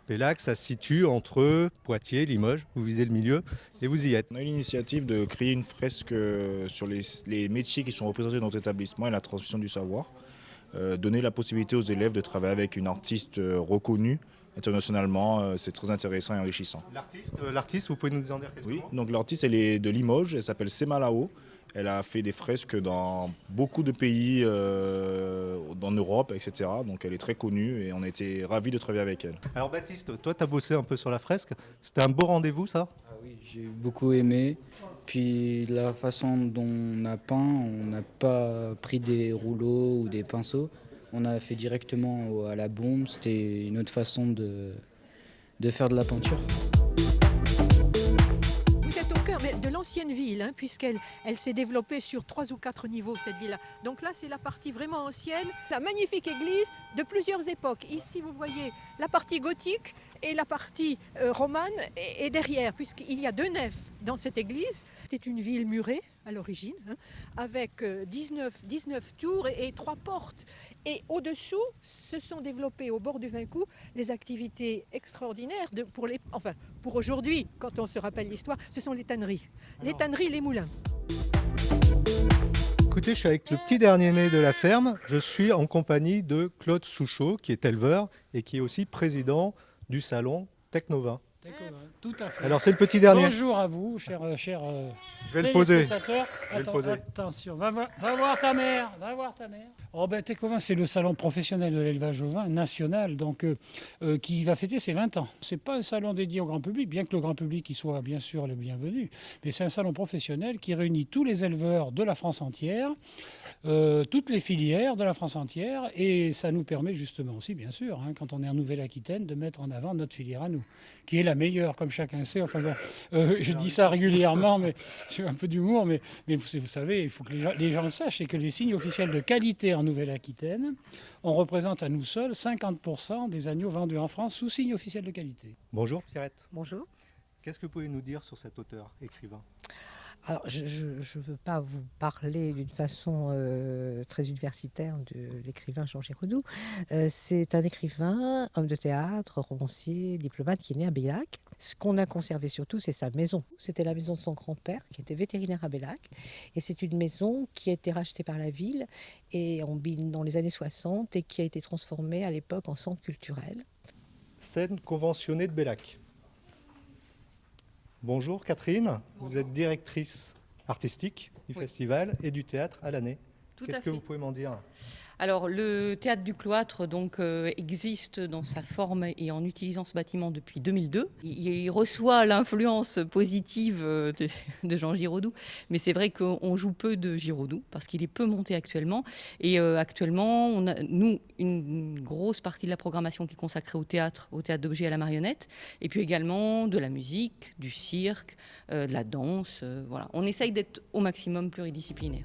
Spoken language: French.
Bellac, ça se situe entre Poitiers, Limoges, vous visez le milieu et vous y êtes. On a eu l'initiative de créer une fresque sur les métiers qui sont représentés dans notre établissement et la transmission du savoir. Donner la possibilité aux élèves de travailler avec une artiste reconnue internationalement, c'est très intéressant et enrichissant. L'artiste, vous pouvez nous en dire quelques Oui, mots? donc l'artiste, elle est de Limoges, elle s'appelle Sema Lao. Elle a fait des fresques dans beaucoup de pays en Europe, etc. Donc elle est très connue et on a été ravis de travailler avec elle. Alors Baptiste, toi tu as bossé un peu sur la fresque. C'était un beau rendez-vous ça? Ah oui, j'ai beaucoup aimé. Puis la façon dont on a peint, on n'a pas pris des rouleaux ou des pinceaux. On a fait directement à la bombe. C'était une autre façon de faire de la peinture. Vous êtes au cœur de l'ancienne ville, hein, puisqu'elle s'est développée sur 3 ou 4 niveaux, cette ville-là. Donc là, c'est la partie vraiment ancienne, la magnifique église de plusieurs époques. Ici, vous voyez la partie gothique et la partie romane est derrière, puisqu'il y a 2 nefs dans cette église. C'était une ville murée à l'origine, hein, avec 19 tours et 3 portes. Et au-dessous, se sont développées au bord du Vincou les activités extraordinaires pour aujourd'hui, quand on se rappelle l'histoire, ce sont les tanneries. Les tanneries, les moulins. Écoutez, je suis avec le petit dernier-né de la ferme. Je suis en compagnie de Claude Souchot, qui est éleveur et qui est aussi président du salon Technova. Tout à fait. Alors c'est le petit dernier. Bonjour à vous, chers Je vais le poser. téléspectateurs. Je vais le poser. Attention, va voir ta mère, va voir ta mère. Oh ben, Techovin, c'est le salon professionnel de l'élevage ovin national, donc qui va fêter ses 20 ans. C'est pas un salon dédié au grand public, bien que le grand public y soit bien sûr le bienvenu, mais c'est un salon professionnel qui réunit tous les éleveurs de la France entière, toutes les filières de la France entière, et ça nous permet justement aussi, bien sûr, hein, quand on est en Nouvelle-Aquitaine, de mettre en avant notre filière à nous, qui est la meilleure, comme chacun sait. Enfin bon, je dis ça régulièrement, mais j'ai un peu d'humour, mais vous savez, il faut que les gens le sachent, c'est que les signes officiels de qualité en Nouvelle-Aquitaine, on représente à nous seuls 50% des agneaux vendus en France sous signe officiel de qualité. Bonjour Pierrette. Bonjour. Qu'est-ce que vous pouvez nous dire sur cet auteur, écrivain? Alors, je ne veux pas vous parler d'une façon très universitaire de l'écrivain Jean Giraudoux. C'est un écrivain, homme de théâtre, romancier, diplomate qui est né à Bellac. Ce qu'on a conservé surtout, c'est sa maison. C'était la maison de son grand-père qui était vétérinaire à Bellac. Et c'est une maison qui a été rachetée par la ville dans les années 60 et qui a été transformée à l'époque en centre culturel. Scène conventionnée de Bellac. Bonjour Catherine, vous êtes directrice artistique du festival et du théâtre à l'année. Qu'est-ce que vous pouvez m'en dire? Alors, le théâtre du Cloître existe dans sa forme et en utilisant ce bâtiment depuis 2002. Il reçoit l'influence positive de Jean Giraudoux, mais c'est vrai qu'on joue peu de Giraudoux parce qu'il est peu monté actuellement. Et actuellement, on a, nous, une grosse partie de la programmation qui est consacrée au théâtre d'objets à la marionnette, et puis également de la musique, du cirque, de la danse. Voilà. On essaye d'être au maximum pluridisciplinaire.